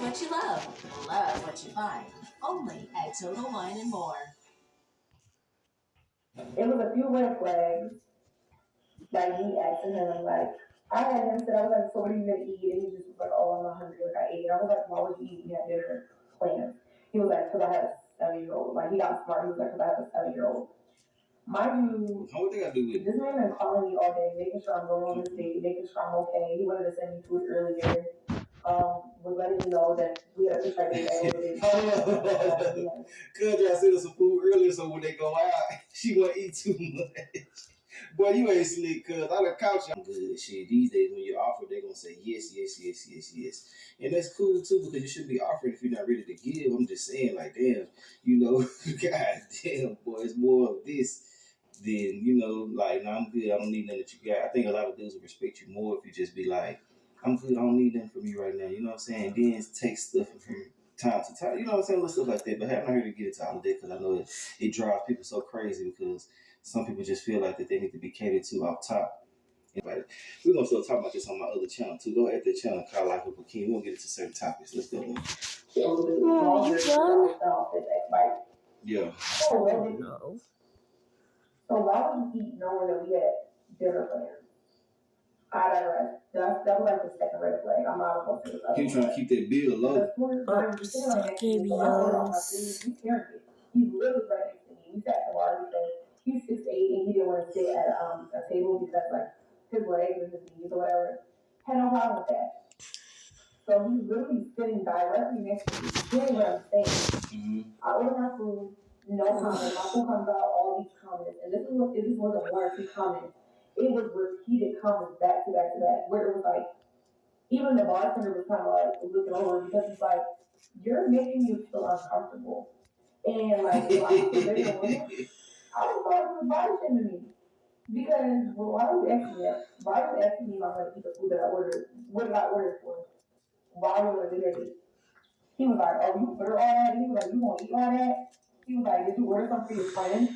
what you love what you find. Only at Total Wine and More. It was a few red flags, like me asking him, like, I had him said, I was like, so what are you gonna eat? And he just was like, oh, I'm not hungry, like I ate. And I was like, why would you eat? You had dinner plans. He was like, because I had a 7-year-old. Like, he got smart. He was like, because I have a 7-year-old. Mind you, what they gotta do with this man been calling me all day, making sure I'm going on this date, making sure I'm okay. He wanted to send me food earlier. Was letting me know that we had a picture date at elevated. Cause I sent her some food earlier, so when they go out, she won't eat too much. Boy, you ain't slick, cuz I done caught you. I'm good. Shit, these days when you offer, they're gonna say yes, yes, yes, yes, yes. And that's cool too, because you shouldn't be offering if you're not ready to give. I'm just saying, like, damn, god damn, boy, it's more of this than, like, no, I'm good. I don't need nothing that you got. I think a lot of dudes will respect you more if you just be like, I'm good. I don't need nothing from you right now. You know what I'm saying? Then take stuff from time to time. You know what I'm saying? Little stuff like that. But I'm not here to get into all of that because I know it drives people so crazy because some people just feel like that they need to be catered to off top. We're gonna start talking about this on my other channel too. Go at that channel called Life with King. We're gonna get into certain topics. Let's go. Oh, you done? Yeah. No. So why would you eat knowing that we had dinner plans? I digress. That was like the second red flag. I'm not supposed to. He was trying to keep that bill low. He's literally right next to me. We sat at the bar because he's 6'8" and he didn't want to sit at a table because like his legs and his knees or whatever. Had no problem with that. So he's literally sitting directly next to me, hearing what I'm saying. Mm-hmm. I order my food, no comment. My food comes out, all these comments, and this wasn't one or two comments. It was repeated comments back to back to back, where it was like, even the bartender was kind of like looking over because it's like, you're making me feel uncomfortable. And like, if I was a bigger woman, I would thought it was body shaming me. Because, well, why would you ask me that? Why would you ask me if I'm going to eat the food that I ordered? What did I order for? Why would I do that? He was like, oh, you order all that? He was like, you gonna eat all that? He was like, did you order something for your friend?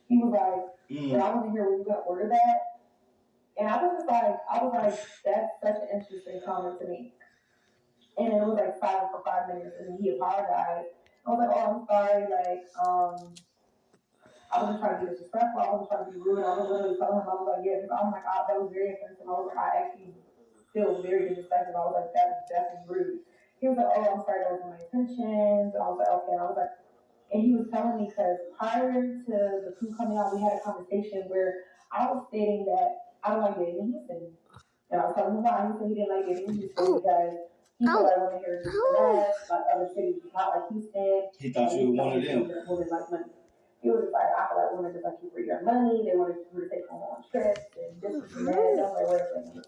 He was like, when I wasn't here, were you gonna order that? And I was like, that's such an interesting comment to me. And it was like silent for 5 minutes, and then he apologized. I was like, oh, I'm sorry, like, I wasn't trying to be disrespectful, I wasn't trying to be rude. I was literally telling him, I was like, yeah, because I'm like, that was very offensive. I was like, I actually feel very disrespectful. I was like, that was definitely rude. He was like, oh, I'm sorry, that wasn't my intentions. And I was like, okay. And I was like, and he was telling me because prior to the food coming out, we had a conversation where I was stating that I don't like dating in Houston. And I was telling him why. He said he didn't like dating in Houston because he felt like women here is less, like other cities, not like Houston. He thought you were one of them. Women like money. He was like, I feel like women just like you for your money. They wanted you to take home on trips and this and that. And I was like, wait a second.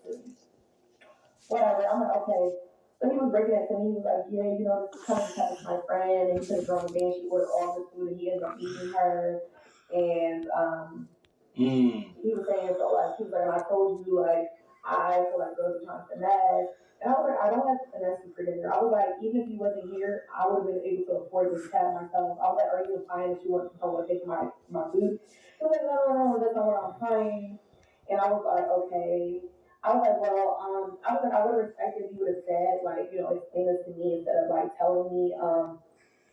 Whatever. I'm like, okay. So he was breaking that to me. He was like, yeah, this is coming to my friend, and he could have grown a man. She ordered all this food, and he ended up eating her. And he was saying, so like, he was like, and I told you, like, I feel like girls are trying to finesse. And I was like, I don't have to finesse you for dinner. I was like, even if you wasn't here, I would have been able to afford this tab myself. I was like, are you implying that you want to take my food? He was like, no, that's not what I'm implying. And I was like, okay. I was like, well, I would have respected if you would have said, like, explain this to me instead of like telling me,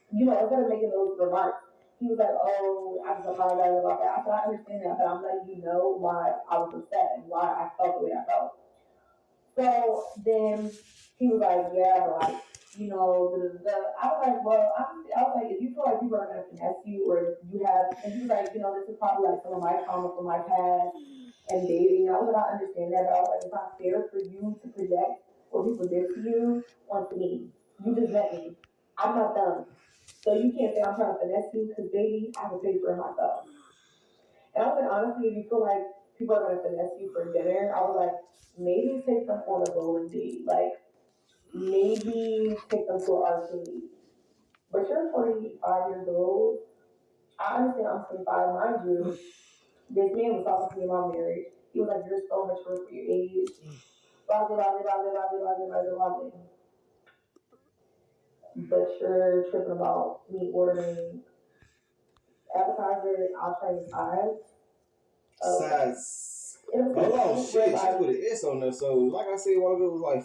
instead of making those remarks. He was like, oh, I just apologize about that. I said, I understand that, but I'm letting you know why I was upset and why I felt the way I felt. So then he was like, yeah, but like, I was like, well, I was like, if you feel like people are going to finesse you or you have, and he was like, this is probably like some of my trauma from my past and dating. I was like, I understand that, but I was like, it's not fair for you to project what people did to you onto me. You just met me. I'm not done. So you can't say I'm trying to finesse you because, baby, I can pay for it myself. And I was like, honestly, if you feel like people are going to finesse you for dinner, I was like, maybe take them on a bowling date. Like, maybe take them to an arcade. But you're 45 years old. I understand I'm 25, mind you. This man was talking to me about marriage. He was like, you're so mature for your age. Blah, blah, blah, blah, blah, blah, blah, blah, blah, blah. But you're tripping about me ordering appetizer, I'll try your sides. Size. Oh shit, she put an S on there. So like I said, one of it was like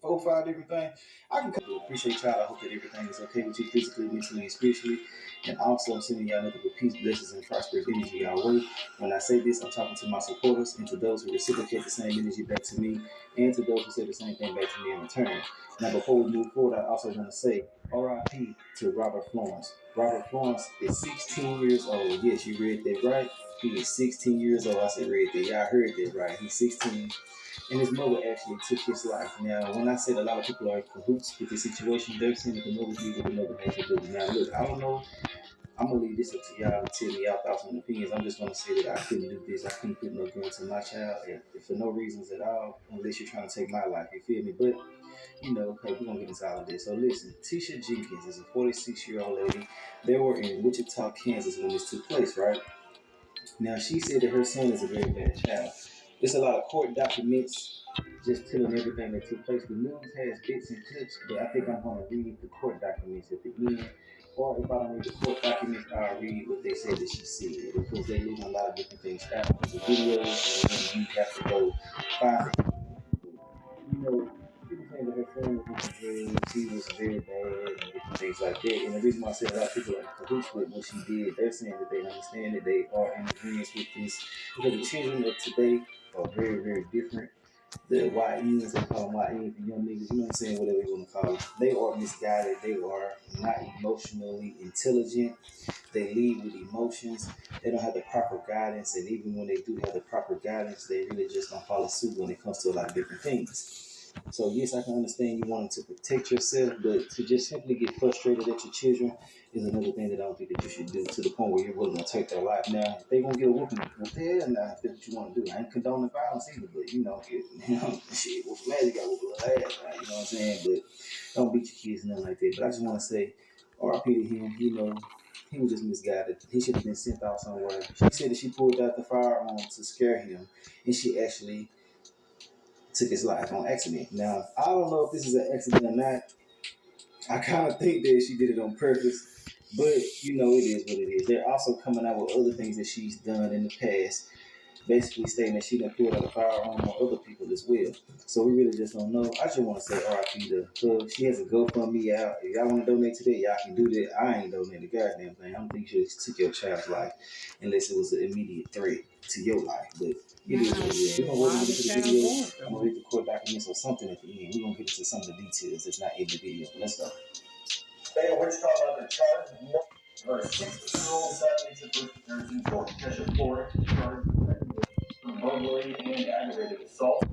4 or 5 different things. I can appreciate y'all. I hope that everything is okay with you physically, mentally, and spiritually. And also, I'm sending y'all nothing but peace, blessings, and prosperous energy y'all way. When I say this, I'm talking to my supporters and to those who reciprocate the same energy back to me, and to those who say the same thing back to me in return. Now, before we move forward, I also want to say RIP to Robert Florence. Robert Florence is 16 years old. Yes, you read that right. He is 16 years old. I said read that. Y'all heard that right. He's 16. And his mother actually took his life. Now, when I said a lot of people are in cahoots with the situation, they're saying that the mother did what the mother had to do. Now, look, I don't know. I'm going to leave this up to y'all to tell me y'all thoughts and opinions. I'm just going to say that I couldn't do this. I couldn't put no gun to my child for no reasons at all, unless you're trying to take my life. You feel me? But you know, hey, we're gonna get into all of this. So listen, Tisha Jenkins is a 46-year-old lady. They were in Wichita, Kansas when this took place, right? Now she said that her son is a very bad child. There's a lot of court documents just telling everything that took place. The news has bits and clips, but I think I'm gonna read the court documents at the end. Or if I don't read the court documents, I'll read what they said that she said, because they leave a lot of different things out. There's a video, and then you have to go find it. You know, people saying that her son was in drugs, he was very bad, and different things like that. And the reason why I said a lot of people are in cahoots with what she did, they're saying that they understand that they are in agreement with this, because the children of today are very, very different. The YNs, they call them YNs, the young niggas, you know what I'm saying, whatever you want to call them. They are misguided. They are not emotionally intelligent. They lead with emotions. They don't have the proper guidance. And even when they do have the proper guidance, they really just don't follow suit when it comes to a lot of different things. So yes, I can understand you wanting to protect yourself, but to just simply get frustrated at your children is another thing that I don't think that you should do, to the point where you're willing to take their life. Now, if they gonna get a whooping, well, hell nah, if that's what you want to do. I ain't condoning violence either, but shit, whoop mad, you got whoop a little ass, right? You know what I'm saying? But don't beat your kids, nothing like that. But I just want to say, RIP to him. He was just misguided. He should have been sent out somewhere. She said that she pulled out the firearm to scare him, and she actually took his life on accident. Now, I don't know if this is an accident or not. I kind of think that she did it on purpose, but you know, it is what it is. They're also coming out with other things that she's done in the past, basically stating that she done pulled out a firearm on other people as well. So we really just don't know. I just want to say RIP to her. She has a GoFundMe out. If y'all want to donate to that, y'all can do that. I ain't donating the goddamn thing. I don't think you should took your child's life unless it was an immediate threat to your life. But it is what it is. We're going to wait into the video. I'm going to read the court documents or something at the end. We're going to get into some of the details that's not in the video. Let's go. State of Wichita under charge her 16-year-old son into First Jersey Court. Kesha Florence is charged with burglary and aggravated assault.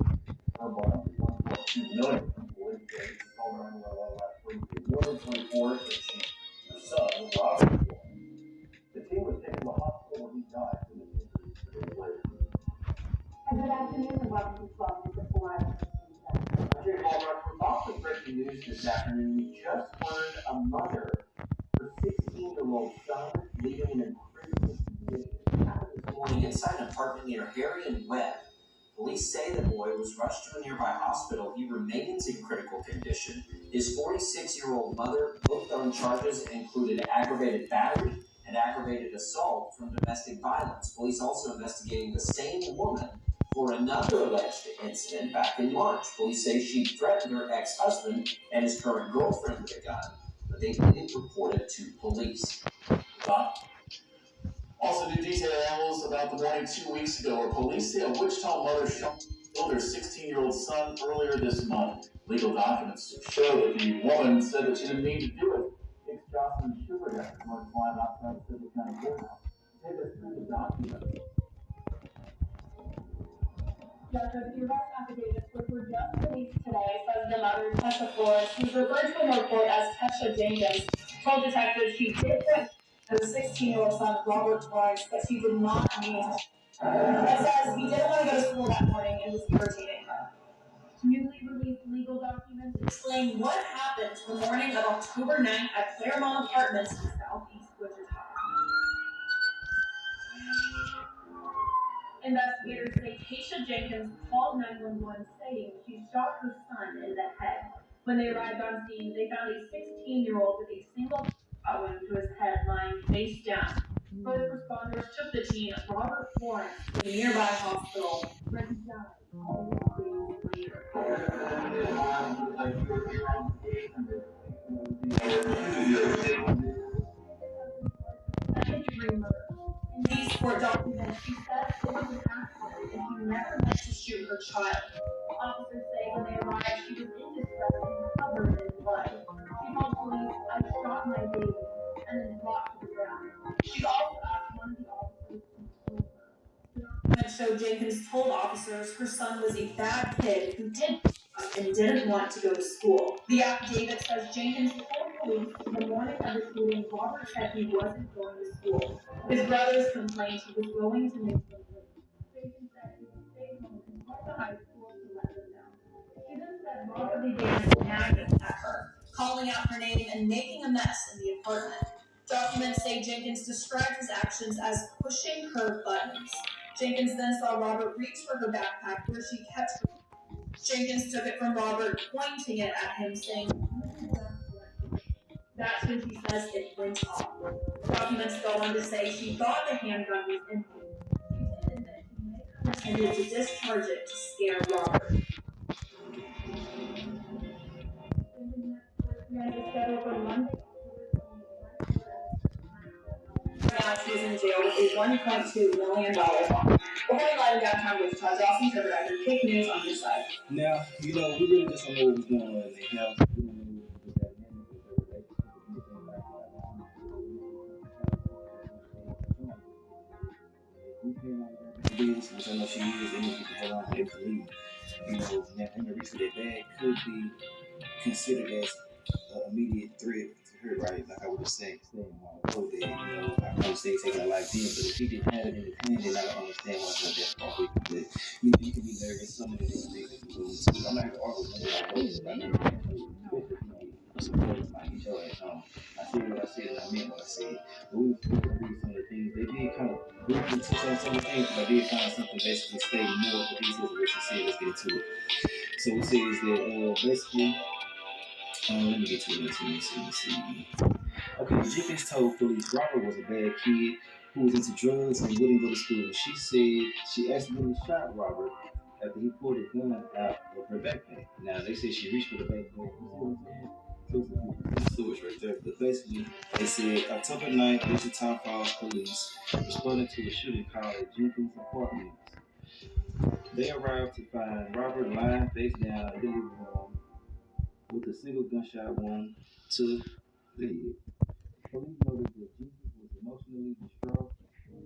Her bond is $1.2 million. Police say she called 911 last week. It was reported that her son, Robert Florence, the team was taken to the hospital where he died from his injuries 2 days later. Good afternoon and welcome to 12 News at 4. Jay Hallmark, from Boston breaking news this afternoon, we just learned a mother, her 16-year-old son, leaving an imprisonment condition. Happened this morning inside an apartment near Harry and Webb. Police say the boy was rushed to a nearby hospital. He remains in critical condition. His 46-year-old mother booked on charges included aggravated battery and aggravated assault from domestic violence. Police also investigating the same woman for another alleged incident back in March. Police say she threatened her ex-husband and his current girlfriend with a gun, but they didn't report it to police. Also, new detail animals about the morning 2 weeks ago, where police say a Wichita mother killed her 16-year-old son earlier this month. Legal documents show that the woman said that she didn't need to do it. It's Jocelyn Schubert after North Live outside the Civil County Courthouse. Take us through the documents. Justice, the arrest affidavits, which were just released today, says the mother, Kesha Florence, who's referred to in the report as Tisha Jenkins, told detectives she did threaten her 16-year-old son, Robert Florence, but she did not mean to. It says he didn't want to go to school that morning and was irritating her. Newly released legal documents explain what happened the morning of October 9th at Claremont Apartments in Southeast Wichita. Investigators say Tisha Jenkins called 911 saying she shot her son in the head. When they arrived on scene, they found a 16-year-old with a single wound to his head lying face down. First responders took the teen, Robert Florence, to a nearby hospital where he died 2 days later. In these court documents, she says it was an accident and he never meant to shoot her child. Officers say when they arrived, she was in distress and covered in blood. She told police, "I shot my baby," and then dropped to the ground. She also asked one of the officers to kill her. The documents show Jenkins told officers her son was a bad kid who did and didn't want to go to school. The affidavit says Jenkins told police the morning of the shooting, Robert said he wasn't going to school. His brothers complained he was going to make them late. Jenkins said he would stay home and call the high school to let them know. She then said Robert began nagging at her, calling out her name and making a mess in the apartment. Documents say Jenkins described his actions as pushing her buttons. Jenkins then saw Robert reach for her backpack where she kept her. Jenkins took it from Robert, pointing it at him, saying, "That's when she says it went off." Documents go on to say she thought the handgun was empty. She did admit she may have intended to discharge it to scare Robert. Now she is in jail with a $1.2 million bond. Before we live in downtown Wichita, Dawson Supervisor, Quick News on your side. Now, we really just don't know what was going on in their house. We don't know what that meant with their relationship, which I know she is, they need to get the hell out of there to leave. Now, and the reason that bag could be considered as an immediate threat to her, right? Like I would have said, oh, that, I would say taking a life then, but if he didn't have it in his hand, then I don't understand why it's not that far away. But you can be nervous, some of the things that you go into. I'm not going to argue with you about it, but I know you can't do it. Support like get your ass home. I said what I said and I meant what I said. But we read some of the things. They did kind of look into some of the things, but I did find something basically stating more of the details of what she said. Let's get into it. So it says that basically, let me get to it. Let's see. Okay, Jenkins told police Robert was a bad kid who was into drugs and wouldn't go to school. She said she accidentally shot Robert after he pulled a gun out of her backpack. Now, they say she reached for the backpack. So it's sewage right there. But basically, they said October 9th, Wichita Falls police responded to a shooting call at Jenkins' apartment. They arrived to find Robert lying face down in the living room with a single gunshot wound to the head. Police noted that Jenkins was emotionally distraught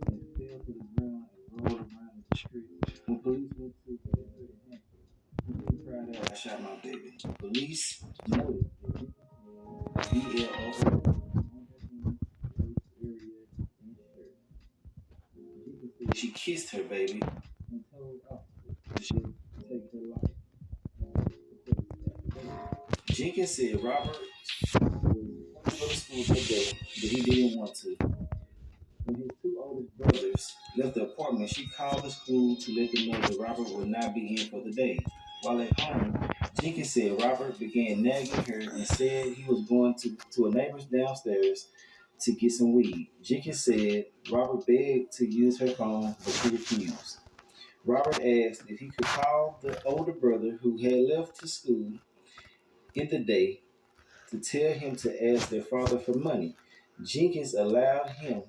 and fell to the ground and rolled around in distress. When police went to the area, he cried out, "I shot my baby." Police noted that Jenkins had BLO on her area and shirt. Jenkins said she kissed her baby and told officers she would take her life. Jenkins said Robert was going to school that day, but he didn't want to. When his two oldest brothers left the apartment, she called the school to let them know that Robert would not be in for the day. While at home, Jenkins said Robert began nagging her and said he was going to a neighbor's downstairs to get some weed. Jenkins said Robert begged to use her phone, but she refused. Robert asked if he could call the older brother who had left to school in the day to tell him to ask their father for money. Jenkins allowed him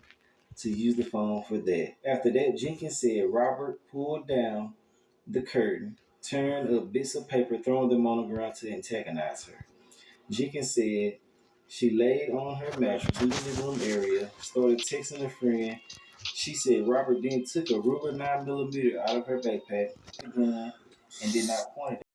to use the phone for that. After that, Jenkins said Robert pulled down the curtain, turned up bits of paper, throwing them on the ground to antagonize her. Jenkins said she laid on her mattress in the living room area, started texting a friend. She said Robert then took a Ruger 9mm out of her backpack, a gun, and did not point it